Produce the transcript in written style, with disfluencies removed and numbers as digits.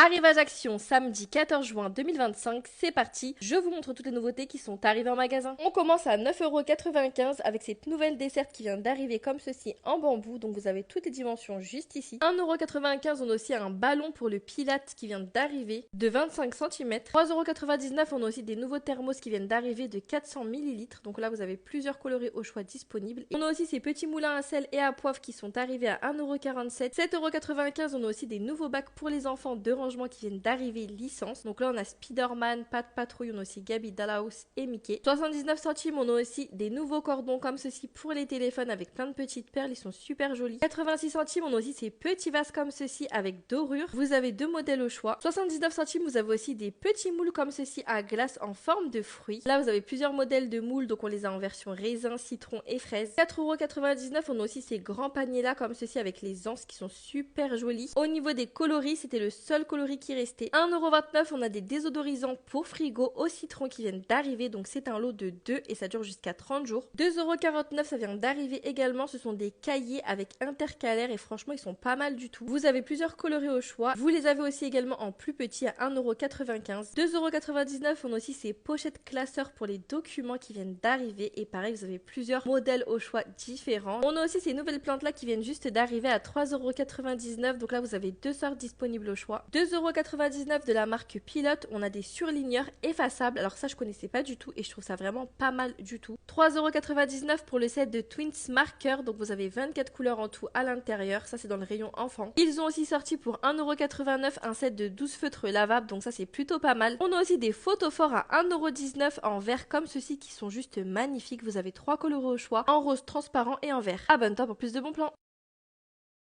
Arrivage action samedi 14 juin 2025, c'est parti. Je vous montre toutes les nouveautés qui sont arrivées en magasin. On commence à 9,95€ avec cette nouvelle desserte qui vient d'arriver comme ceci en bambou. Donc vous avez toutes les dimensions juste ici. 1,95€, on a aussi un ballon pour le Pilate qui vient d'arriver de 25 cm. 3,99€, on a aussi des nouveaux thermos qui viennent d'arriver de 400 ml. Donc là vous avez plusieurs coloris au choix disponibles. On a aussi ces petits moulins à sel et à poivre qui sont arrivés à 1,47€. 7,95€, on a aussi des nouveaux bacs pour les enfants de rangement qui viennent d'arriver licence. Donc là on a Spider-Man, Pat Patrouille, on a aussi Gabi Dollhouse et Mickey. 79 centimes, on a aussi des nouveaux cordons comme ceci pour les téléphones avec plein de petites perles, ils sont super jolis. 86 centimes, on a aussi ces petits vases comme ceci avec dorure. Vous avez deux modèles au choix. 79 centimes, vous avez aussi des petits moules comme ceci à glace en forme de fruits. Là vous avez plusieurs modèles de moules, donc on les a en version raisin, citron et fraise. 4,99€, on a aussi ces grands paniers là comme ceci avec les anses qui sont super jolis. Au niveau des coloris, c'était le seul coloris qui restait. 1,29€, on a des désodorisants pour frigo au citron qui viennent d'arriver, donc c'est un lot de 2 et ça dure jusqu'à 30 jours. 2,49€, ça vient d'arriver également, ce sont des cahiers avec intercalaires et franchement ils sont pas mal du tout. Vous avez plusieurs coloris au choix, vous les avez aussi également en plus petit à 1,95€. 2,99€, on a aussi ces pochettes classeurs pour les documents qui viennent d'arriver et pareil vous avez plusieurs modèles au choix différents. On a aussi ces nouvelles plantes là qui viennent juste d'arriver à 3,99€, donc là vous avez deux sortes disponibles au choix. 2,99€ de la marque Pilote, on a des surligneurs effaçables, alors ça je connaissais pas du tout et je trouve ça vraiment pas mal du tout. 3,99€ pour le set de Twins Marker, donc vous avez 24 couleurs en tout à l'intérieur, ça c'est dans le rayon enfant. Ils ont aussi sorti pour 1,89€ un set de 12 feutres lavables, donc ça c'est plutôt pas mal. On a aussi des photophores à 1,19€ en verre comme ceci qui sont juste magnifiques, vous avez trois coloris au choix, en rose transparent et en vert. Abonne-toi pour plus de bons plans.